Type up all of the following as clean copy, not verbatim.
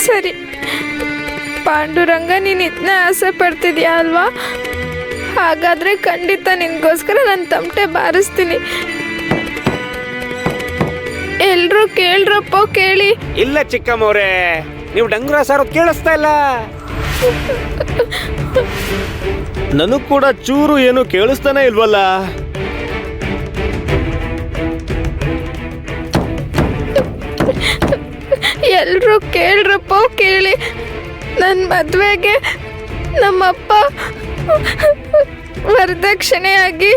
ಸರಿ ಪಾಂಡುರಂಗ, ನೀನು ಇದನ್ನ ಆಸೆ ಪಡ್ತಿದ್ಯಾ ಅಲ್ವಾ? ಹಾಗಾದ್ರೆ ಖಂಡಿತ ನಿನ್ಗೋಸ್ಕರ ನಾನು ತಮಟೆ ಬಾರಿಸ್ತೀನಿ. ಎಲ್ರೂ ಕೇಳ್ರಪ್ಪ, ಕೇಳಿ. ಇಲ್ಲ ಚಿಕ್ಕಮ್ಮವ್ರೆ, ನೀವು ಡಂಗುರ ಸಾರು ಕೇಳಿಸ್ತಾ ಇಲ್ಲ. ನನಗ್ ಕೂಡ ಚೂರು ಏನು ಕೇಳಿಸ್ತಾನೆ ಇಲ್ವಲ್ಲ. ಎಲ್ರೂ ಕೇಳ್ರಪ್ಪ, ಕೇಳಿ. ನನ್ನ ಮದುವೆಗೆ ನಮ್ಮಪ್ಪ ವರದಕ್ಷಿಣೆಯಾಗಿ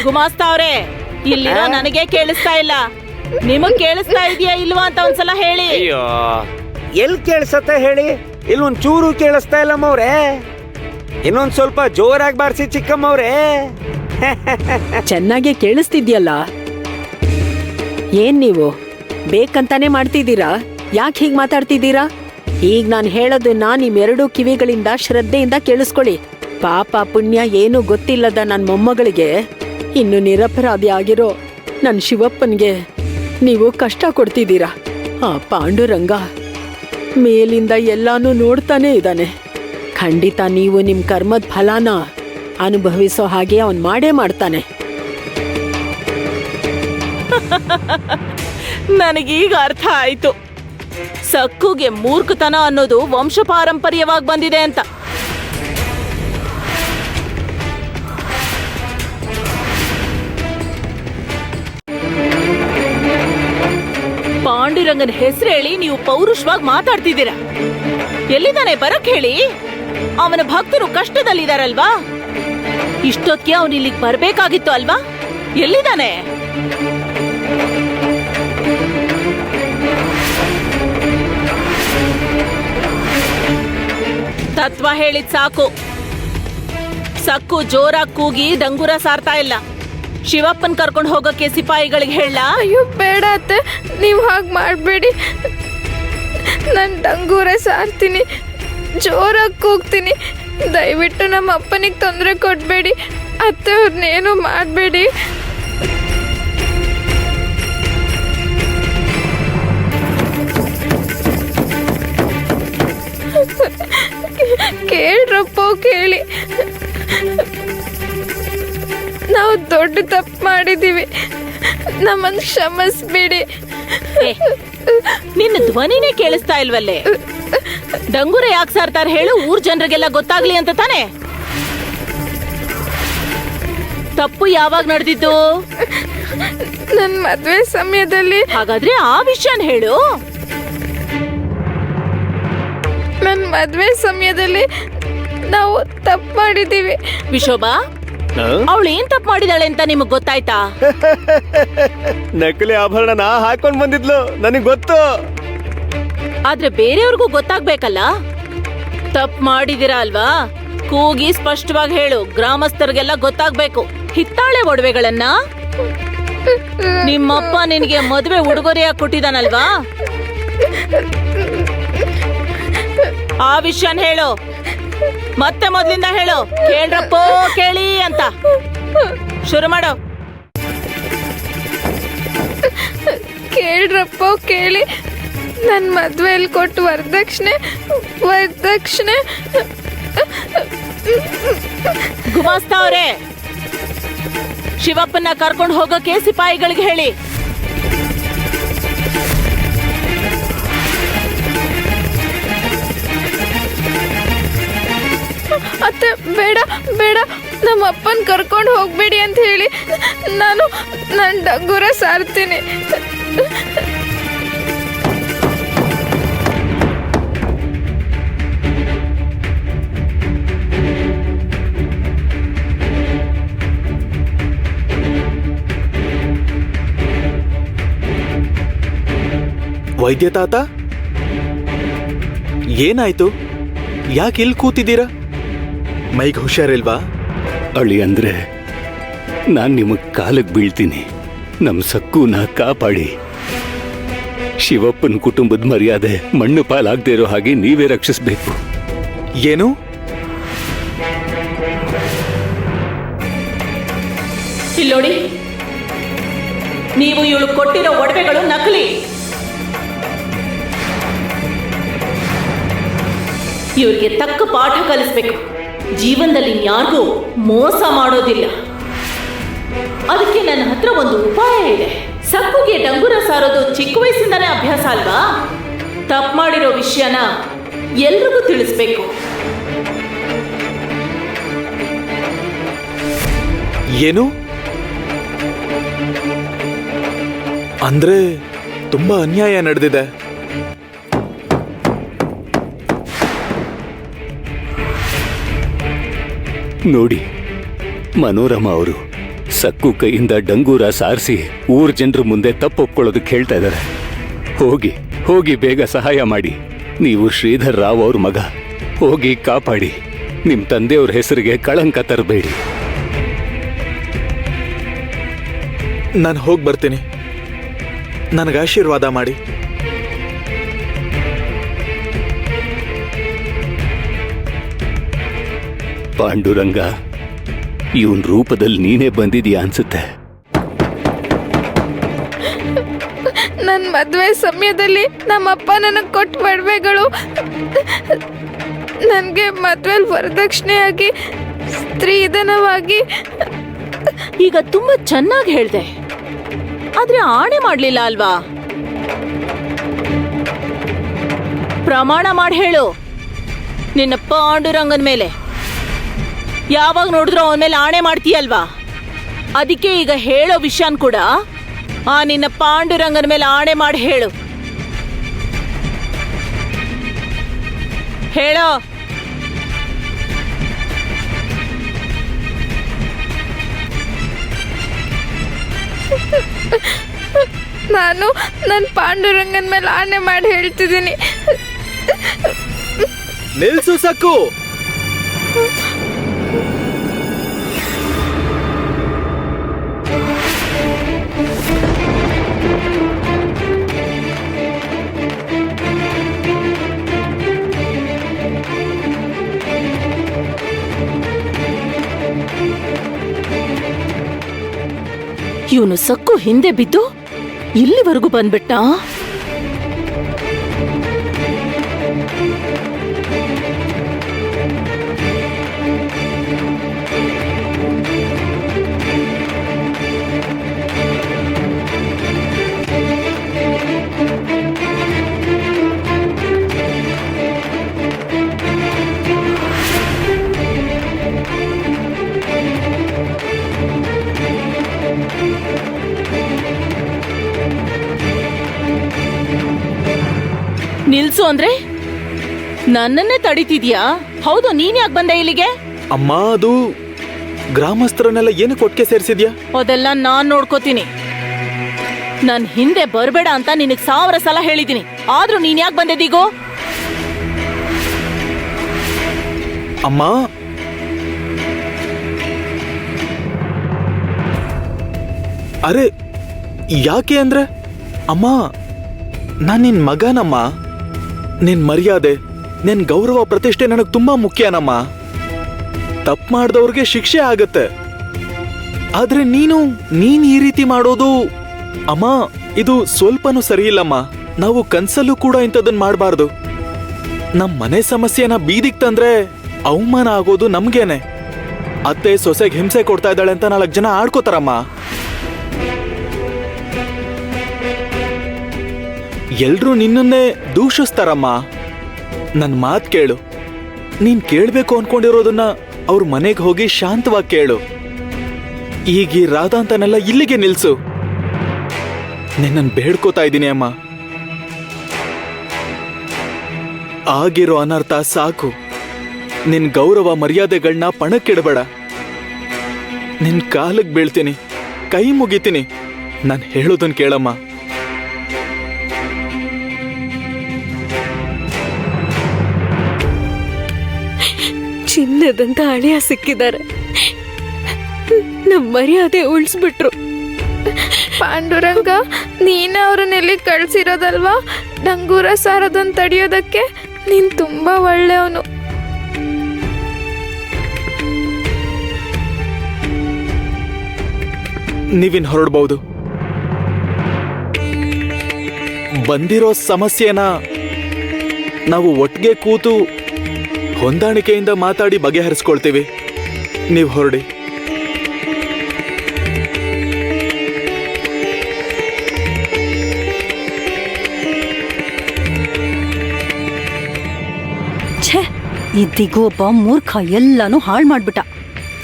ಗುಮಾಸ್ತಾ ಅವ್ರೆ, ಇಲ್ಲಿರೋ ನನಗೆ ಕೇಳಿಸ್ತಾ ಇಲ್ಲ. ನಿಮಗ್ ಕೇಳಿಸ್ತಾ ಇದೆಯಾ ಇಲ್ವಾ ಅಂತ ಒಂದ್ಸಲ ಹೇಳಿ. ಅಯ್ಯೋ, ಎಲ್ ಕೇಳಿಸತ್ತೆ ಹೇಳಿ? ಇಲ್ಲೊಂದ್ ಚೂರು ಕೇಳಿಸ್ತಾ ಇಲ್ಲಮ್ಮವ್ರೆ. ಇನ್ನೊಂದ್ ಸ್ವಲ್ಪ ಜೋರಾಗಿ ಬಾರಿಸಿ ಚಿಕ್ಕಮ್ಮವ್ರೆ. ಚೆನ್ನಾಗೆ ಕೇಳಿಸ್ತಿದ್ಯಲ್ಲ. ಏನ್ ನೀವು ಬೇಕಂತಾನೆ ಮಾಡ್ತಿದ್ದೀರಾ? ಯಾಕೆ ಹೀಗ್ ಮಾತಾಡ್ತಿದ್ದೀರಾ? ಈಗ ನಾನು ಹೇಳೋದನ್ನ ನಿಮ್ಮೆರಡೂ ಕಿವಿಗಳಿಂದ ಶ್ರದ್ಧೆಯಿಂದ ಕೇಳಿಸ್ಕೊಳ್ಳಿ. ಪಾಪ ಪುಣ್ಯ ಏನೂ ಗೊತ್ತಿಲ್ಲದ ನನ್ನ ಮೊಮ್ಮಗಳಿಗೆ, ಇನ್ನು ನಿರಪರಾಧಿ ಆಗಿರೋ ನನ್ನ ಶಿವಪ್ಪನ್ಗೆ ನೀವು ಕಷ್ಟ ಕೊಡ್ತಿದ್ದೀರಾ. ಆ ಪಾಂಡುರಂಗ ಮೇಲಿಂದ ಎಲ್ಲಾನು ನೋಡ್ತಾನೆ ಇದ್ದಾನೆ. ಖಂಡಿತ ನೀವು ನಿಮ್ ಕರ್ಮದ ಫಲಾನ ಅನುಭವಿಸೋ ಹಾಗೆ ಅವನ್ ಮಾಡೇ ಮಾಡ್ತಾನೆ. ನನಗೀಗ ಅರ್ಥ ಆಯ್ತು, ಸಕ್ಕುಗೆ ಮೂರ್ಖತನ ಅನ್ನೋದು ವಂಶ ಪಾರಂಪರ್ಯವಾಗಿ ಬಂದಿದೆ ಅಂತ. ಪಾಂಡುರಂಗನ ಹೆಸರು ಹೇಳಿ ನೀವು ಪೌರುಷವಾಗಿ ಮಾತಾಡ್ತಿದ್ದೀರಾ. ಎಲ್ಲಿದ್ದಾನೆ ಬರಕ್ ಹೇಳಿ. ಅವನ ಭಕ್ತರು ಕಷ್ಟದಲ್ಲಿದಾರಲ್ವಾ? ಇಷ್ಟೊತ್ತಿಗೆ ಅವನು ಇಲ್ಲಿಗೆ ಬರ್ಬೇಕಾಗಿತ್ತು ಅಲ್ವಾ? ಎಲ್ಲಿದ್ದಾನೆ? ತತ್ವ ಹೇಳಿದ್ ಸಾಕು. ಸಕ್ಕು ಜೋರಾಗಿ ಕೂಗಿ ಡಂಗುರ ಸಾರ್ತಾ ಇಲ್ಲ. ಶಿವಪ್ಪನ್ ಕರ್ಕೊಂಡು ಹೋಗಕ್ಕೆ ಸಿಪಾಯಿಗಳಿಗೆ ಹೇಳ. ಅಯ್ಯೋ ಬೇಡ ಅತ್ತೆ, ನೀವು ಹಾಗೆ ಮಾಡಬೇಡಿ. ನಾನು ಡಂಗೂರ ಸಾರ್ತೀನಿ, ಜೋರಾಗಿ ಕೂಗ್ತೀನಿ. ದಯವಿಟ್ಟು ನಮ್ಮ ಅಪ್ಪನಿಗೆ ತೊಂದರೆ ಕೊಡಬೇಡಿ ಅತ್ತೆ, ಅವ್ರನ್ನೇನು ಮಾಡಬೇಡಿ. ಕೇಳ್ರಪ್ಪ, ಕೇಳಿ. ನಾವು ದೊಡ್ಡ ತಪ್ಪು ಮಾಡಿದೀವಿ, ನಮ್ಮನ್ನು ಕ್ಷಮಿಸ್ಬಿಡಿ. ನಿನ್ನ ಧ್ವನಿನೇ ಕೇಳಿಸ್ತಾ ಇಲ್ವಲ್ಲೇ? ಡಂಗುರ ಯಾಕೆ ಸಾರ್ತಾರ ಹೇಳು? ಊರ್ ಜನರಿಗೆಲ್ಲ ಗೊತ್ತಾಗ್ಲಿ ಅಂತ ತಾನೆ. ತಪ್ಪು ಯಾವಾಗ ನಡೆದಿದ್ದು? ನನ್ನ ಮದುವೆ ಸಮಯದಲ್ಲಿ. ಹಾಗಾದ್ರೆ ಆ ವಿಷಯನ ಹೇಳು. ನನ್ನ ಮದುವೆ ಸಮಯದಲ್ಲಿ ನಾವು ತಪ್ಪು ಮಾಡಿದೀವಿ. ವಿಶೋಬಾ, ಅವಳು ಏನ್ ತಪ್ಪು ಮಾಡಿದಾಳೆ ಅಂತ ನಿಮಗ್ ಗೊತ್ತಾಯ್ತಾ? ನಕಲಿ ಆಭರಣನ ಹಾಕೊಂಡ್ ಬಂದಿದ್ಲು, ನನಗ್ ಗೊತ್ತು. ಆದ್ರೆ ಬೇರೆಯವ್ರಿಗೂ ಗೊತ್ತಾಗ್ಬೇಕಲ್ಲ. ತಪ್ಪು ಮಾಡಿದಿರ ಅಲ್ವಾ? ಕೂಗಿ ಸ್ಪಷ್ಟವಾಗಿ ಹೇಳು, ಗ್ರಾಮಸ್ಥರಿಗೆಲ್ಲ ಗೊತ್ತಾಗ್ಬೇಕು. ಹಿತ್ತಾಳೆ ಒಡವೆಗಳನ್ನ ನಿಮ್ಮಪ್ಪ ನಿನಗೆ ಮದುವೆ ಉಡುಗೊರೆಯಾಗಿ ಕೊಟ್ಟಿದಾನಲ್ವಾ? ಆ ವಿಷಯನ ಹೇಳು. ಮತ್ತೆ ಮೊದ್ಲಿಂದ ಹೇಳು. ಕೇಳ್ರಪ್ಪೋ ಕೇಳಿ ಅಂತ ಶುರು ಮಾಡು. ಕೇಳ್ರಪ್ಪ, ಕೇಳಿ. ನನ್ನ ಮದುವೆಯಲ್ಲಿ ಕೊಟ್ಟು ವರದಕ್ಷಿಣೆ ಗುಮಾಸ್ತಾ ಅವ್ರೆ, ಶಿವಪ್ಪನ ಕರ್ಕೊಂಡು ಹೋಗಕ್ಕೆ ಸಿಪಾಯಿಗಳಿಗೆ ಹೇಳಿ. ಅತ್ತೆ ಬೇಡ ಬೇಡ, ನಮ್ಮ ಅಪ್ಪನ ಕರ್ಕೊಂಡು ಹೋಗ್ಬೇಡಿ ಅಂತ ಹೇಳಿ ನಾನು ಡಂಗೂರ ಸಾರ್ತೀನಿ. ವೈದ್ಯ ತಾತ, ಏನಾಯ್ತು? ಯಾಕೆ ಇಲ್ಲಿ ಕೂತಿದ್ದೀರಾ? ಮೈಗೆ ಹುಷಾರಿಲ್ವಾ? ಅಳಿ ಅಂದ್ರೆ ನಾನು ನಿಮಗೆ ಕಾಲಿಗೆ ಬೀಳ್ತೀನಿ. ನಮ್ಮ ಸಕ್ಕುನ ಕಾಪಾಡಿ. ಶಿವಪ್ಪನ ಕುಟುಂಬದ ಮರ್ಯಾದೆ ಮಣ್ಣು ಪಾಲಾಗದೇ ಇರೋ ಹಾಗೆ ನೀವೇ ರಕ್ಷಿಸಬೇಕು. ಏನು? ಇಲ್ಲೋಡಿ, ನೀವು ಇವಳು ಕೊಟ್ಟಿರೋ ಒಡವೆಗಳು ನಕಲಿ. ಇವ್ರಿಗೆ ತಕ್ಕ ಪಾಠ ಕಲಿಸ್ಬೇಕು. ಜೀವನದಲ್ಲಿ ಯಾರಿಗೂ ಮೋಸ ಮಾಡೋದಿಲ್ಲ. ಅದಕ್ಕೆ ನನ್ನ ಹತ್ರ ಒಂದು ಉಪಾಯ ಇದೆ. ಸಕ್ಕುಗೆ ಡಂಗುರ ಸಾರೋದು ಚಿಕ್ಕ ವಯಸ್ಸಿಂದಾನೇ ಅಭ್ಯಾಸ ಅಲ್ವಾ? ತಪ್ಪು ಮಾಡಿರೋ ವಿಷಯನ ಎಲ್ರಿಗೂ ತಿಳಿಸ್ಬೇಕು. ಏನು ಅಂದ್ರೆ ತುಂಬಾ ಅನ್ಯಾಯ ನಡೆದಿದೆ. ನೋಡಿ, ಮನೋರಮ ಅವರು ಸಕ್ಕು ಕೈಯಿಂದ ಡಂಗೂರ ಸಾರಿಸಿ ಊರ್ ಜನರ ಮುಂದೆ ತಪ್ಪು ಒಪ್ಕೊಳ್ಳೋದಕ್ಕೆ ಹೇಳ್ತಾ ಇದ್ದಾರೆ. ಹೋಗಿ ಹೋಗಿ ಬೇಗ ಸಹಾಯ ಮಾಡಿ. ನೀವು ಶ್ರೀಧರ್ ರಾವ್ ಅವ್ರ ಮಗ. ಹೋಗಿ ಕಾಪಾಡಿ. ನಿಮ್ ತಂದೆಯವ್ರ ಹೆಸರಿಗೆ ಕಳಂಕ ತರಬೇಡಿ. ನಾನು ಹೋಗಿ ಬರ್ತೀನಿ. ನನಗೆ ಆಶೀರ್ವಾದ ಮಾಡಿ. ಪಾಂಡುರಂಗ, ಇವನ್ ರೂಪದಲ್ಲಿ ನೀನೇ ಬಂದಿದೀಯ ಅನ್ಸುತ್ತೆ. ನನ್ನ ಮದುವೆ ಸಮಯದಲ್ಲಿ ನಮ್ಮಪ್ಪ ನನಗೆ ಕೊಟ್ಟ ಒಡವೆಗಳು ನನಗೆ ಮದುವೆಲಿ ವರದಕ್ಷಿಣೆಯಾಗಿ ಸ್ತ್ರೀಧನವಾಗಿ. ಈಗ ತುಂಬಾ ಚೆನ್ನಾಗಿ ಹೇಳ್ದೆ, ಆದ್ರೆ ಆಣೆ ಮಾಡ್ಲಿಲ್ಲ ಅಲ್ವಾ? ಪ್ರಮಾಣ ಮಾಡಿ ಹೇಳು ನಿನ್ನ ಪಾಂಡುರಂಗನ ಮೇಲೆ. ಯಾವಾಗ ನೋಡಿದ್ರು ಅವನ ಮೇಲೆ ಆಣೆ ಮಾಡ್ತೀಯಲ್ವಾ? ಅದಕ್ಕೆ ಈಗ ಹೇಳೋ ವಿಷಯನ್ ಕೂಡ ಆ ನಿನ್ನ ಪಾಂಡುರಂಗನ ಮೇಲೆ ಆಣೆ ಮಾಡಿ ಹೇಳು. ಹೇಳೋ. ನಾನು ನನ್ನ ಪಾಂಡುರಂಗನ ಮೇಲೆ ಆಣೆ ಮಾಡಿ ಹೇಳ್ತಿದ್ದೀನಿ. ನಿಲ್ಸು ಸಕ್ಕು. ಇವನು ಸಕ್ಕು ಹಿಂದೆ ಬಿದ್ದು ಇಲ್ಲಿವರೆಗೂ ಬಂದ್ಬಿಟ್ಟ. ನಿಲ್ಸು ಅಂದ್ರೆ ನನ್ನನ್ನೇ ತಡಿತಿದ್ಯಾ? ಹೌದು, ನೀನ್ ಯಾಕೆ ಬಂದೆ ಇಲ್ಲಿಗೆ? ಅಮ್ಮ, ಅದು ಗ್ರಾಮಸ್ಥರನ್ನೆಲ್ಲ ಏನು ಕೊಟ್ಟಿಗೆ ಸೇರಿಸಿದ್ಯಾ? ಅದೆಲ್ಲ ನಾನ್ ನೋಡ್ಕೋತೀನಿ. ನನ್ ಹಿಂದೆ ಬರ್ಬೇಡ ಅಂತ ನಿನಗ್ 1000 ಸಲ ಹೇಳಿದೀನಿ. ಆದ್ರೂ ನೀನ್ ಯಾಕೆ ಬಂದಿದ್ದೀಗೋ? ಅಮ್ಮ, ಅರೆ ಯಾಕೆ ಅಂದ್ರೆ ಅಮ್ಮ, ನಾನ್ ನಿನ್ ಮಗನಮ್ಮ. ನಿನ್ ಮರ್ಯಾದೆ, ನಿನ್ ಗೌರವ, ಪ್ರತಿಷ್ಠೆ ನನಗ್ ತುಂಬಾ ಮುಖ್ಯನಮ್ಮ. ತಪ್ಪು ಮಾಡಿದವ್ರಿಗೆ ಶಿಕ್ಷೆ ಆಗತ್ತೆ. ಆದ್ರೆ ನೀನ್ ಈ ರೀತಿ ಮಾಡೋದು ಅಮ್ಮ, ಇದು ಸ್ವಲ್ಪನೂ ಸರಿಯಿಲ್ಲಮ್ಮ. ನಾವು ಕನ್ಸಲ್ಲೂ ಕೂಡ ಇಂಥದನ್ನ ಮಾಡಬಾರ್ದು. ನಮ್ ಮನೆ ಸಮಸ್ಯೆನ ಬೀದಿಗೆ ತಂದ್ರೆ ಅವಮಾನ ಆಗೋದು ನಮ್ಗೇನೆ. ಅತ್ತೆ ಸೊಸೆಗೆ ಹಿಂಸೆ ಕೊಡ್ತಾ ಇದ್ದಾಳೆ ಅಂತ 4 ಜನ ಆಡ್ಕೋತಾರಮ್ಮ. ಎಲ್ರೂ ನಿನ್ನನ್ನೇ ದೂಷಿಸ್ತಾರಮ್ಮ. ನನ್ ಮಾತ್ ಕೇಳು. ನೀನ್ ಕೇಳ್ಬೇಕು ಅನ್ಕೊಂಡಿರೋದನ್ನ ಅವ್ರ ಮನೆಗೆ ಹೋಗಿ ಶಾಂತವಾಗಿ ಕೇಳು. ಈಗ ಈ ರಾಧಾಂತನೆಲ್ಲ ಇಲ್ಲಿಗೆ ನಿಲ್ಸು. ನಿನ್ನನ್ ಬೇಡ್ಕೋತಾ ಇದ್ದೀನಿ ಅಮ್ಮ. ಆಗಿರೋ ಅನರ್ಥ ಸಾಕು. ನಿನ್ ಗೌರವ ಮರ್ಯಾದೆಗಳನ್ನ ಪಣಕ್ಕಿಡಬೇಡ. ನಿನ್ ಕಾಲಿಗೆ ಬೀಳ್ತೀನಿ, ಕೈ ಮುಗಿತೀನಿ. ನಾನು ಹೇಳೋದನ್ ಕೇಳಮ್ಮ. ಚಿನ್ನದಂತ ಅಳಿಯ ಸಿಕ್ಕಿದ್ದಾರೆ. ನಮ್ಮ ಮರ್ಯಾದೆ ಉಳಿಸ್ಬಿಟ್ರು. ಪಾಂಡುರಂಗ, ನೀನ ಅವ್ರನ್ನೆಲ್ಲಿ ಕಳ್ಸಿರೋದಲ್ವಾ ಡಂಗೂರ ಸಾರೋದನ್ನ ತಡೆಯೋದಕ್ಕೆ? ನೀನ್ ತುಂಬಾ ಒಳ್ಳೆಯವನು. ನೀವಿನ್ ಹೊರಡ್ಬಹುದು. ಬಂದಿರೋ ಸಮಸ್ಯೆನ ನಾವು ಒಟ್ಟಿಗೆ ಕೂತು ಹೊಂದಾಣಿಕೆಯಿಂದ ಮಾತಾಡಿ ಬಗೆಹರಿಸ್ಕೊಳ್ತೀವಿ. ನೀವು ಹೊರಡಿ. ಛೇ, ಇದ್ದಿಗೂ ಒಬ್ಬ ಮೂರ್ಖ ಎಲ್ಲಾನು ಹಾಳು ಮಾಡ್ಬಿಟ್ಟ.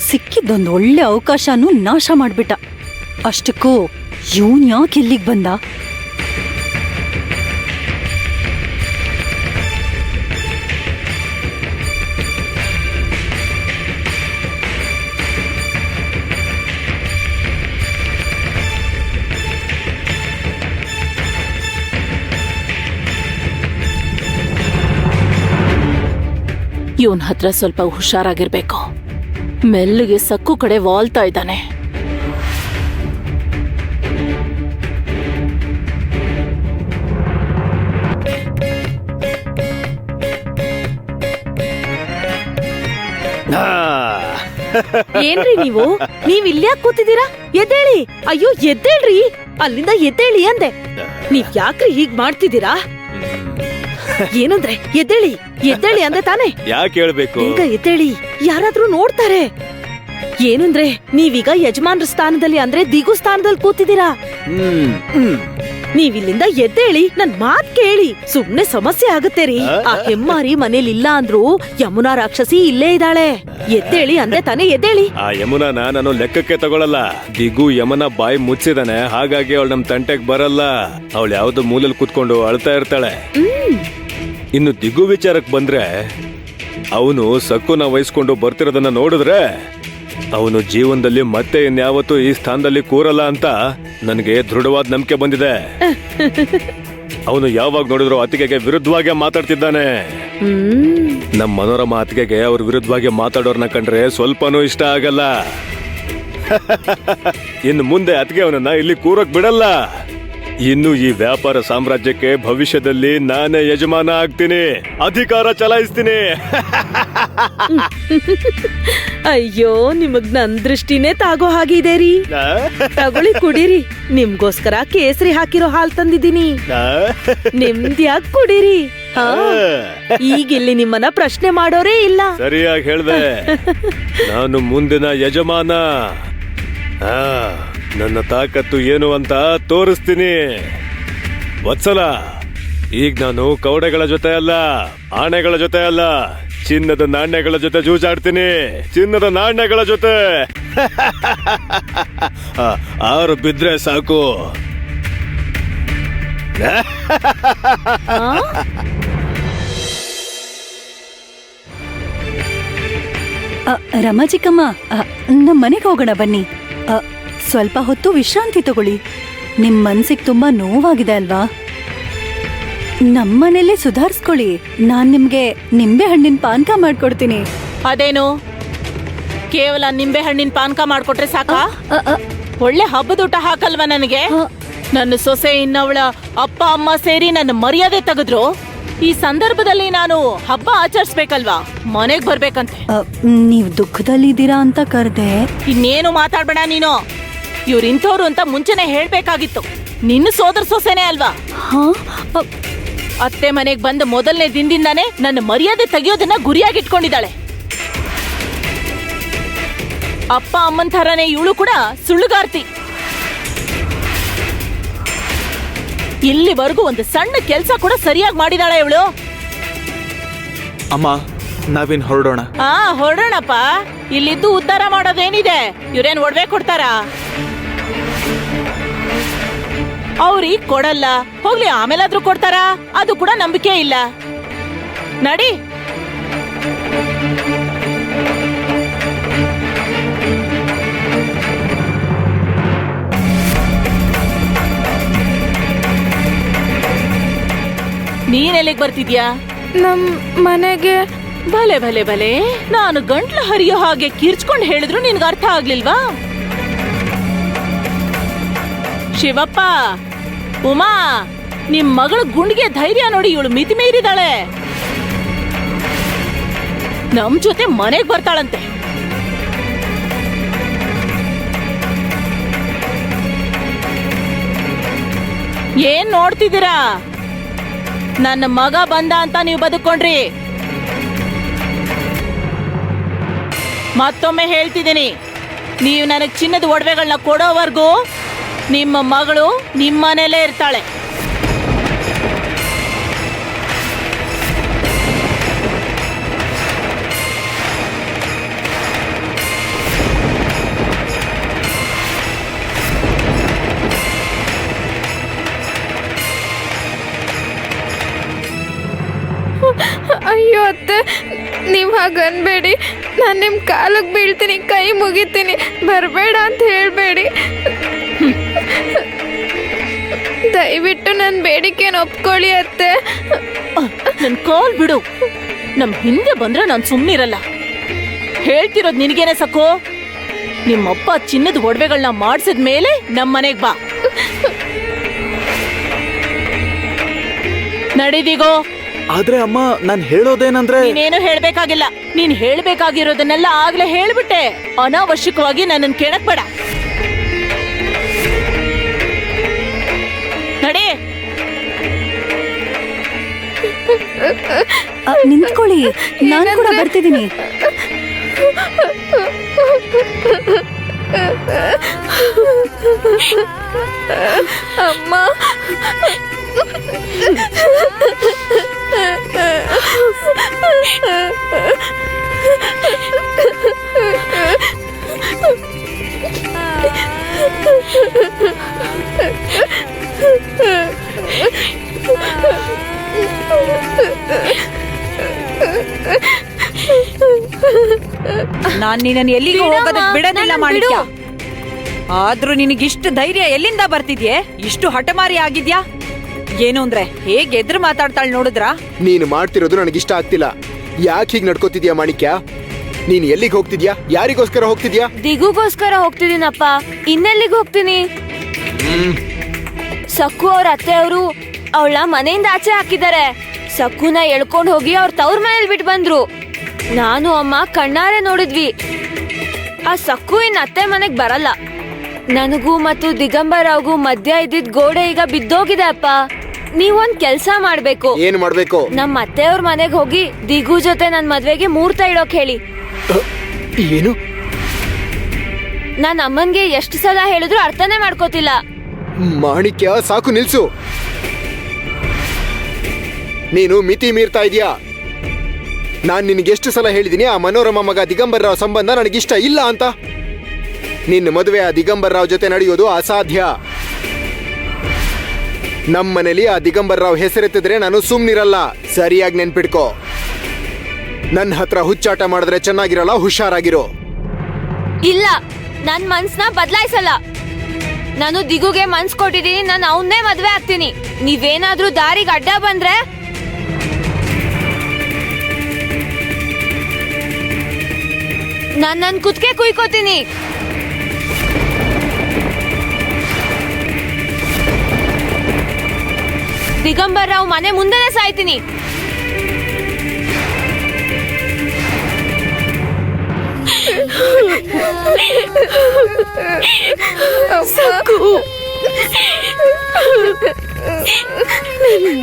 ಸಿಕ್ಕಿದ್ದೊಂದು ಒಳ್ಳೆ ಅವಕಾಶನೂ ನಾಶ ಮಾಡ್ಬಿಟ್ಟ. ಅಷ್ಟಕ್ಕೂ ಇವನ್ ಯಾಕೆ ಇಲ್ಲಿಗೆ ಬಂದ? ಇವನ್ ಹತ್ರ ಸ್ವಲ್ಪ ಹುಷಾರಾಗಿರ್ಬೇಕು. ಮೆಲ್ಲಗೆ ಸಕ್ಕು ಕಡೆ ವಾಲ್ತಾ ಇದ್ದಾನೆ. ಏನ್ರಿ ನೀವ್ ಇಲ್ಯಾಕ್ ಕೂತಿದ್ದೀರಾ? ಎದ್ದೇಳಿ, ಅಯ್ಯೋ ಎದ್ದೇಳ್ರಿ, ಅಲ್ಲಿಂದ ಎದ್ದೇಳಿ ಅಂದೆ. ನೀವ್ ಯಾಕ್ರಿ ಹೀಗ್ ಮಾಡ್ತಿದ್ದೀರಾ? ಏನಂದ್ರೆ ಎದ್ದೇಳಿ ಎದ್ದೇಳಿ ಅಂದೆ ತಾನೆ? ಯಾಕೆ ಹೇಳ್ಬೇಕು? ಈಗ ಎದ್ದೇಳಿ, ಯಾರಾದ್ರೂ ನೋಡ್ತಾರೆ. ಏನಂದ್ರೆ ನೀವೀಗ ಯಜಮಾನ್ರ ಸ್ಥಾನದಲ್ಲಿ ಅಂದ್ರೆ ದಿಗು ಸ್ಥಾನದಲ್ಲಿ ಕೂತಿದ್ದೀರಾ. ನೀವಿಲ್ಲಿಂದ ಎದ್ದೇಳಿ, ನನ್ ಮಾತ್ ಕೇಳಿ. ಸುಮ್ನೆ ಸಮಸ್ಯೆ ಆಗತ್ತೆ ರೀ. ಆ ಹೆಮ್ಮಾರಿ ಮನೇಲಿ ಇಲ್ಲ ಅಂದ್ರು ಯಮುನಾ ರಾಕ್ಷಸಿ ಇಲ್ಲೇ ಇದ್ದಾಳೆ. ಎದ್ದೇಳಿ ಅಂದೆ ತಾನೆ? ಎದ್ದೇಳಿ. ಆ ಯಮುನಾನ ನಾನು ಲೆಕ್ಕಕ್ಕೆ ತಗೊಳಲ್ಲ. ದಿಗು ಯಮನ ಬಾಯಿ ಮುಚ್ಚಿದಾನೆ, ಹಾಗಾಗಿ ಅವಳು ನಮ್ ತಂಟೆಗ್ ಬರಲ್ಲ. ಅವಳು ಯಾವ್ದು ಮೂಲೆಯಲ್ಲಿ ಕೂತ್ಕೊಂಡು ಅಳ್ತಾ ಇರ್ತಾಳೆ. ಇನ್ನು ದಿಗು ವಿಚಾರಕ್ ಬಂದ್ರೆ, ಅವನು ಸಕ್ಕುನ ವಹಿಸ್ಕೊಂಡು ಬರ್ತಿರೋದನ್ನ ನೋಡಿದ್ರೆ ಅವನು ಜೀವನದಲ್ಲಿ ಮತ್ತೆ ಇನ್ಯಾವತ್ತೂ ಈ ಸ್ಥಾನದಲ್ಲಿ ಕೂರಲ್ಲ ಅಂತ ನನಗೆ ದೃಢವಾದ ನಂಬಿಕೆ ಬಂದಿದೆ. ಅವನು ಯಾವಾಗ ನೋಡಿದ್ರು ಅತ್ತಿಗೆಗೆ ವಿರುದ್ಧವಾಗಿ ಮಾತಾಡ್ತಿದ್ದಾನೆ. ನಮ್ಮ ಮನೋರಮ ಅತ್ತಿಗೆಗೆ ಅವ್ರ ವಿರುದ್ಧವಾಗಿ ಮಾತಾಡೋರ್ನ ಕಂಡ್ರೆ ಸ್ವಲ್ಪನೂ ಇಷ್ಟ ಆಗಲ್ಲ. ಇನ್ನು ಮುಂದೆ ಅತ್ತಿಗೆ ಅವನನ್ನ ಇಲ್ಲಿ ಕೂರಕ್ ಬಿಡಲ್ಲ. ಇನ್ನು ಈ ವ್ಯಾಪಾರ ಸಾಮ್ರಾಜ್ಯಕ್ಕೆ ಭವಿಷ್ಯದಲ್ಲಿ ನಾನೇ ಯಜಮಾನ ಆಗ್ತೀನಿ, ಅಧಿಕಾರ ಚಲಾಯಿಸ್ತೀನಿ. ಅಯ್ಯೋ, ನಿಮಗ್ ನನ್ ದೃಷ್ಟಿನೇ ತಾಗೋ ಹಾಗಿದೆ ರೀ. ತಗೊಳ್ಳಿ ಕುಡೀರಿ. ನಿಮ್ಗೋಸ್ಕರ ಕೇಸರಿ ಹಾಕಿರೋ ಹಾಲ್ ತಂದಿದ್ದೀನಿ. ನಿಮ್ದ್ಯಾಕ್ ಕುಡೀರಿ. ಈಗಿಲ್ಲಿ ನಿಮ್ಮನ್ನ ಪ್ರಶ್ನೆ ಮಾಡೋರೇ ಇಲ್ಲ. ಸರಿಯಾಗಿ ಹೇಳ್ದೆ, ನಾನು ಮುಂದಿನ ಯಜಮಾನ. ನನ್ನ ತಾಕತ್ತು ಏನು ಅಂತ ತೋರಿಸ್ತೀನಿ. ವತ್ಸಲ, ಈಗ ನಾನು ಕೌಡೆಗಳ ಜೊತೆ ಅಲ್ಲ, ಆನೆಗಳ ಜೊತೆ ಅಲ್ಲ, ಚಿನ್ನದ ನಾಣ್ಯಗಳ ಜೊತೆ ಜೂಜಾಡ್ತೀನಿ. ಚಿನ್ನದ ನಾಣ್ಯಗಳ ಜೊತೆ. ಆರು ಬಿದ್ರೆ ಸಾಕು. ರಮಾಜಿಕಮ್ಮ, ನಮ್ಮ ಮನೆಗೆ ಹೋಗೋಣ ಬನ್ನಿ. ಸ್ವಲ್ಪ ಹೊತ್ತು ವಿಶ್ರಾಂತಿ ತಗೊಳ್ಳಿ. ನಿಮ್ ಮನ್ಸಿಗೆ ತುಂಬಾ ನೋವಾಗಿದೆ ಅಲ್ವಾ? ನಮ್ಮನೇಲೆ ಸುಧಾರಿಸ್ಕೊಳ್ಳಿ. ನಾನ್ ನಿಮ್ಗೆ ನಿಂಬೆ ಹಣ್ಣಿನ ಪಾನಕ ಮಾಡ್ಕೊಡ್ತೀನಿ. ಅದೇನು ಕೇವಲ ನಿಂಬೆ ಹಣ್ಣಿನ ಪಾನಕ ಮಾಡ್ಕೊಟ್ರೆ ಸಾಕಾ? ಒಳ್ಳೆ ಹಬ್ಬದೂಟ ಹಾಕಲ್ವಾ ನನಗೆ? ನನ್ನ ಸೊಸೆ ಇನ್ನವಳ ಅಪ್ಪ ಅಮ್ಮ ಸೇರಿ ನನ್ನ ಮರ್ಯಾದೆ ತೆಗೆದ್ರು. ಈ ಸಂದರ್ಭದಲ್ಲಿ ನಾನು ಹಬ್ಬ ಆಚರಿಸ್ಬೇಕಲ್ವಾ? ಮನೆಗ್ ಬರ್ಬೇಕಂತೆ. ನೀವ್ ದುಃಖದಲ್ಲಿದ್ದೀರಾ ಅಂತ ಕರ್ದೆ. ಇನ್ನೇನು ಮಾತಾಡ್ಬೇಡ ನೀನು. ಇವ್ರಿಂಥವ್ರು ಅಂತ ಮುಂಚೆನೆ ಹೇಳ್ಬೇಕಾಗಿತ್ತು. ನಿನ್ನ ಸೋದರ ಸೊಸೆನೆ ಅಲ್ವಾ? ಅತ್ತೆ ಮನೆಗ್ ಬಂದ ಮೊದಲನೇ ದಿನದಿಂದಾನೇ ನನ್ನ ಮರ್ಯಾದೆ ತೆಗೆಯೋದನ್ನ ಗುರಿಯಾಗಿಟ್ಕೊಂಡಿದ್ದಾಳೆ. ಅಪ್ಪ ಅಮ್ಮನ್ ಥರನೇ ಇವಳು ಕೂಡ ಸುಳ್ಳುಗಾರ್ತಿ. ಇಲ್ಲಿವರೆಗೂ ಒಂದು ಸಣ್ಣ ಕೆಲ್ಸ ಕೂಡ ಸರಿಯಾಗಿ ಮಾಡಿದಾಳೆ ಇವಳು. ಅಮ್ಮ, ನಾವಿನ್ ಹೊರಡೋಣ. ಹೊರಡೋಣಪ್ಪ. ಇಲ್ಲಿದ್ದು ಉದ್ಧಾರ ಮಾಡೋದೇನಿದೆ? ಇವ್ರೇನ್ ಒಡವೆ ಕೊಡ್ತಾರಾ? ಅವ್ರಿಗೆ ಕೊಡಲ್ಲ. ಹೋಗ್ಲಿ, ಆಮೇಲಾದ್ರೂ ಕೊಡ್ತಾರಾ? ಅದು ಕೂಡ ನಂಬಿಕೆ ಇಲ್ಲ. ನಡಿ. ನೀನೆಲ್ಲಿಗೆ ಬರ್ತಿದ್ಯಾ? ನಮ್ ಮನೆಗೆ. ಭಲೆ ಭಲೆ ಭಲೆ, ನಾನು ಗಂಟ್ಲು ಹರಿಯೋ ಹಾಗೆ ಕಿರ್ಚ್ಕೊಂಡು ಹೇಳಿದ್ರು ನಿನ್ಗೆ ಅರ್ಥ ಆಗ್ಲಿಲ್ವಾ? ಶಿವಪ್ಪ, ಉಮಾ, ನಿಮ್ ಮಗಳ ಗುಂಡಿಗೆ ಧೈರ್ಯ ನೋಡಿ, ಇವಳು ಮಿತಿ ಮೀರಿದಾಳೆ. ನಮ್ ಜೊತೆ ಮನೆಗ್ ಬರ್ತಾಳಂತೆ. ಏನ್ ನೋಡ್ತಿದ್ದೀರಾ? ನನ್ನ ಮಗ ಬಂದ ಅಂತ ನೀವು ಬದುಕೊಂಡ್ರಿ. ಮತ್ತೊಮ್ಮೆ ಹೇಳ್ತಿದ್ದೀನಿ, ನೀವು ನನಗೆ ಚಿನ್ನದ ಒಡವೆಗಳನ್ನ ಕೊಡೋವರೆಗೂ ನಿಮ್ಮ ಮಗಳು ನಿಮ್ಮನೇಲೇ ಇರ್ತಾಳೆ. ಅಯ್ಯೋ ಅತ್ತೆ, ನೀವು ಹಾಗನ್ಬೇಡಿ. ನಾನು ನಿಮ್ಮ ಕಾಲಿಗೆ ಬೀಳ್ತೀನಿ, ಕೈ ಮುಗಿತೀನಿ. ಬರಬೇಡ ಅಂತ ಹೇಳಬೇಡಿ. ದಯವಿಟ್ಟು ನನ್ನ ಬೇಡಿಕೆನ ಒಪ್ಕೊಳ್ಳಿ ಅತ್ತೆ. ನನ್ ಕಾಲ್ ಬಿಡು. ನಮ್ ಹಿಂದೆ ಬಂದ್ರೆ ನಾನು ಸುಮ್ಮನಿರಲ್ಲ. ಹೇಳ್ತಿರೋದು ನಿನಗೇನೆ ಸಕು. ನಿಮ್ಮಪ್ಪ ಚಿನ್ನದ ಒಡವೆಗಳನ್ನ ಮಾಡಿಸಿದ ಮೇಲೆ ನಮ್ಮನೆಗ್ ಬಾ. ನಡೀದಿಗೋ. ಆದ್ರೆ ಅಮ್ಮ, ನಾನ್ ಹೇಳೋದೇನಂದ್ರೆ ನೀನೇನು ಹೇಳ್ಬೇಕಾಗಿಲ್ಲ. ನೀನ್ ಹೇಳ್ಬೇಕಾಗಿರೋದನ್ನೆಲ್ಲ ಆಗ್ಲೇ ಹೇಳ್ಬಿಟ್ಟೆ. ಅನಾವಶ್ಯಕವಾಗಿ ನನ್ನನ್ ಕೇಳಕ್ ಬೇಡ. ನಡಿ. ನಿಂತ್ಕೊಳ್ಳಿ, ನಾನು ಕೂಡ ಬರ್ತಿದ್ದೀನಿ. ಅಮ್ಮ, ನಾನ್ ನಿನ್ನನ್ನು ಎಲ್ಲಿಗೂ ಹೋಗೋದಕ್ಕೆ ಬಿಡೋದಿಲ್ಲ ಮಾಣಿಕ್ಯ. ಆದ್ರೂ ನಿನಗಿಷ್ಟು ಧೈರ್ಯ ಎಲ್ಲಿಂದ ಬರ್ತಿದ್ಯೆ? ಇಷ್ಟು ಹಠಮಾರಿ ಆಗಿದ್ಯಾ? ಏನು ಅಂದ್ರೆ ಹೇಗೆ ಎದುರು ಮಾತಾಡ್ತಾಳೆ ನೋಡಿದ್ರ? ನೀನು ಮಾಡ್ತಿರೋದು ನನಗಿಷ್ಟ ಆಗ್ತಿಲ್ಲ. ಯಾಕೆ ಹೀಗೆ ನಡ್ಕೋತಿದ್ಯಾ ಮಾಣಿಕ್ಯ? ನೀನ್ ಎಲ್ಲಿಗೆ ಹೋಗ್ತಿದ್ಯಾ? ಯಾರಿಗೋಸ್ಕರ ಹೋಗ್ತಿದ್ಯಾ? ದಿಗುಗೋಸ್ಕರ ಹೋಗ್ತಿದ್ದೀನಪ್ಪ. ಇನ್ನೆಲ್ಲಿಗೆ ಹೋಗ್ತೀನಿ? ಸಕ್ಕು ಅವ್ರ ಅತ್ತೆ ಅವರು ಅವಳ ಮನೆಯಿಂದ ಆಚೆ ಹಾಕಿದ್ದಾರೆ. ಸಕ್ಕುನ ಎಳ್ಕೊಂಡು ಹೋಗಿ ಅವ್ರ ತವ್ರ ಮನೇಲಿ ಬಿಟ್ಟು ಬಂದ್ರು. ನಾನು ಅಮ್ಮ ಕಣ್ಣಾರೆ ನೋಡಿದ್ವಿ. ಆ ಸಕ್ಕು ಇನ್ ಅತ್ತೆ ಮನೆಗ್ ಬರಲ್ಲ. ನನಗೂ ಮತ್ತು ದಿಗಂಬರಾವ್ಗೂ ಮಧ್ಯ ಇದ್ದಿದ್ ಗೋಡೆ ಈಗ ಬಿದ್ದೋಗಿದೆ ಅಪ್ಪ. ನೀವೊಂದ್ ಕೆಲ್ಸ ಮಾಡ್ಬೇಕು. ಏನ್ ಮಾಡ್ಬೇಕು? ನಮ್ಮ ಅತ್ತೆಯವ್ರ ಮನೆಗ್ ಹೋಗಿ ದಿಗು ಜೊತೆ ನನ್ ಮದ್ವೆಗೆ ಮುಹೂರ್ತ ಇಡೋಕ್ ಹೇಳಿ. ಏನು? ನಾನ್ ಅಮ್ಮನ್ಗೆ ಎಷ್ಟು ಸಲ ಹೇಳಿದ್ರು ಅರ್ಥನೇ ಮಾಡ್ಕೋತಿಲ್ಲ. ಮಾಣಿಕ್ಯ, ಸಾಕು ನಿಲ್ಸು. ನೀನು ಮಿತಿ ಮೀರ್ತಾ ಇದೀಯಾ. ನಾನ್ ನಿನ್ಗೆಷ್ಟು ಸಲ ಹೇಳಿದೀನಿ ಆ ಮನೋರಮ ಮಗ ದಿಗಂಬರ್ ರಾವ್ ಸಂಬಂಧ ನನಗಿಷ್ಟ ಇಲ್ಲ ಅಂತ. ನಿನ್ನ ಮದುವೆ ಆ ದಿಗಂಬರ್ ರಾವ್ ಜೊತೆ ನಡೆಯೋದು ಅಸಾಧ್ಯ. ನಮ್ಮನೇಲಿ ಆ ದಿಗಂಬರ್ ರಾವ್ ಹೆಸರೆತ್ತಿದ್ರೆ ನಾನು ಸುಮ್ನಿರಲ್ಲ. ಸರಿಯಾಗಿ ನೆನ್ಪಿಡ್ಕೋ. ನನ್ನ ಹತ್ರ ಹುಚ್ಚಾಟ ಮಾಡಿದ್ರೆ ಚೆನ್ನಾಗಿರಲ್ಲ. ಹುಷಾರಾಗಿರೋ. ಇಲ್ಲ, ನನ್ ಮನ್ಸ್ನ ಬದಲಾಯಿಸಲ್ಲ. ನಾನು ದಿಗುಗೆ ಮನ್ಸ್ ಕೊಟ್ಟಿದ್ದೀನಿ. ನಾನು ಅವನ್ನೇ ಮದ್ವೆ ಆಗ್ತೀನಿ. ನೀವೇನಾದ್ರೂ ದಾರಿಗೆ ಅಡ್ಡ ಬಂದ್ರೆ ನಾನ್ ನನ್ ಕುತ್ಕೆ ಕುಯ್ಕೋತೀನಿ. ದಿಗಂಬರ್ ರಾವ್ ಮನೆ ಮುಂದೆನೆ ಸಾಯ್ತೀನಿ.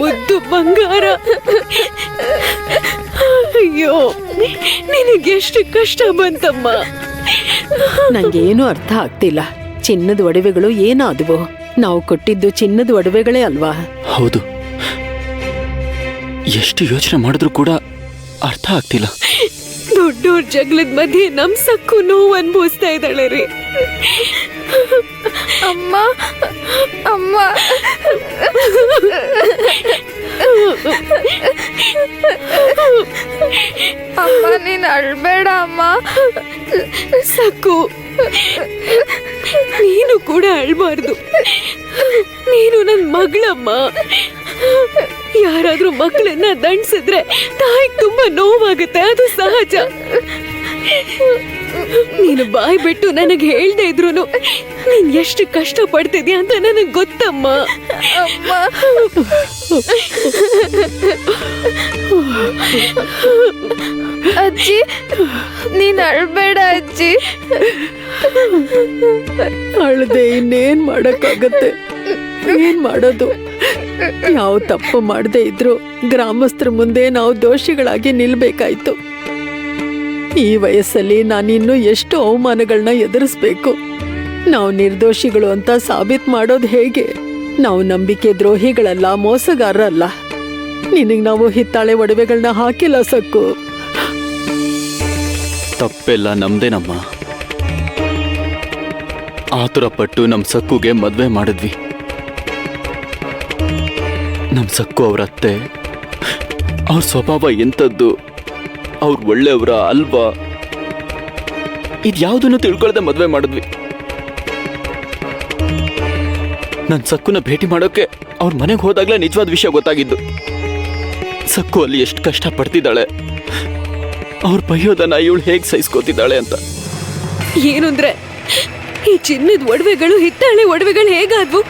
ಮುದ್ದು ಬಂಗಾರ, ಅಯ್ಯೋ ನಿನಗೆಷ್ಟು ಕಷ್ಟ ಬಂತಮ್ಮ. ನಂಗೇನು ಅರ್ಥ ಆಗ್ತಿಲ್ಲ. ಚಿನ್ನದ ಒಡವೆಗಳು ಏನಾದವು? ನಾವು ಕೊಟ್ಟಿದ್ದು ಚಿನ್ನದ ಒಡವೆಗಳೇ ಅಲ್ವಾ? ಹೌದು, ಎಷ್ಟು ಯೋಚನೆ ಮಾಡಿದ್ರು ಕೂಡ ಅರ್ಥ ಆಗ್ತಿಲ್ಲ. ದೊಡ್ಡೋರ್ ಜಗಳದ ಮಧ್ಯೆ ನಮ್ ಸಕ್ಕು ನೋವು ಅನ್ಭವಿಸ್ತಾ ಇದ್ದಾಳೆ ರೀ. ಅಮ್ಮ, ಅಮ್ಮ, ಅಮ್ಮ ನೀನ್ ಅಳ್ಬೇಡ ಅಮ್ಮ. ಸಕ್ಕು, ನೀನು ಕೂಡ ಅಳ್ಬಾರ್ದು. ನೀನು ನನ್ ಮಗಳಮ್ಮ. ಯಾರಾದ್ರೂ ಮಕ್ಕಳನ್ನ ದಂಡಿಸಿದ್ರೆ ತಾಯಿಗೆ ತುಂಬಾ ನೋವಾಗುತ್ತೆ, ಅದು ಸಹಜ. ನೀನು ಬಾಯ್ ಬಿಟ್ಟು ನನಗೆ ಹೇಳ್ದೆ ಇದ್ರು ನೀನ್ ಎಷ್ಟು ಕಷ್ಟ ಪಡ್ತಿದ್ಯಾ ಅಂತ ನನಗ್ ಗೊತ್ತಮ್ಮ. ಅಮ್ಮ, ಅಜ್ಜಿ ನೀನ್ ಅಳ್ಬೇಡ ಅಜ್ಜಿ. ಅಳ್ದೆ ಇನ್ನೇನ್ ಮಾಡಕ್ಕಾಗತ್ತೆ? ಏನ್ ಮಾಡೋದು? ಯಾವ ತಪ್ಪು ಮಾಡದೇ ಇದ್ರು ಗ್ರಾಮಸ್ಥರ ಮುಂದೆ ನಾವು ದೋಷಿಗಳಾಗಿ ನಿಲ್ಬೇಕಾಯ್ತು. ಈ ವಯಸ್ಸಲ್ಲಿ ನಾನಿನ್ನೂ ಎಷ್ಟು ಅವಮಾನಗಳನ್ನ ಎದುರಿಸ್ಬೇಕು. ನಾವು ನಿರ್ದೋಷಿಗಳು ಅಂತ ಸಾಬೀತ್ ಮಾಡೋದು ಹೇಗೆ? ನಾವು ನಂಬಿಕೆ ದ್ರೋಹಿಗಳಲ್ಲ, ಮೋಸಗಾರರಲ್ಲ. ನಿನಗ್ ನಾವು ಹಿತ್ತಾಳೆ ಒಡವೆಗಳನ್ನ ಹಾಕಿಲ್ಲ ಸಕ್ಕು. ತಪ್ಪೆಲ್ಲ ನಮ್ದೇನಮ್ಮ. ಆತುರ ಪಟ್ಟು ನಮ್ ಸಕ್ಕುಗೆ ಮದ್ವೆ ಮಾಡಿದ್ವಿ. ನಮ್ ಸಕ್ಕು ಅವ್ರ ಅತ್ತೆ, ಅವ್ರ ಸ್ವಭಾವ ಎಂಥದ್ದು, ಅವ್ರು ಒಳ್ಳೆಯವರ ಅಲ್ವಾ, ಇದ್ಯಾವುದನ್ನು ತಿಳ್ಕೊಳ್ದೆ ಮದ್ವೆ ಮಾಡಿದ್ವಿ. ನನ್ ಸಕ್ಕುನ ಭೇಟಿ ಮಾಡೋಕೆ ಅವ್ರ ಮನೆಗೆ ಹೋದಾಗ್ಲೇ ನಿಜವಾದ ವಿಷಯ ಗೊತ್ತಾಗಿದ್ದು. ಸಕ್ಕು ಅಲ್ಲಿ ಎಷ್ಟು ಕಷ್ಟ ಪಡ್ತಿದ್ದಾಳೆ, ಅವ್ರ ಬೈಯೋದನ್ನ ಇವಳು ಹೇಗೆ ಸಹಿಸ್ಕೋತಿದ್ದಾಳೆ ಅಂತ. ಏನಂದ್ರೆ ಈ ಚಿನ್ನದ ಒಡವೆಗಳು ಹಿತ್ತಾಳೆ ಒಡವೆಗಳು ಹೇಗಾದ್ವು?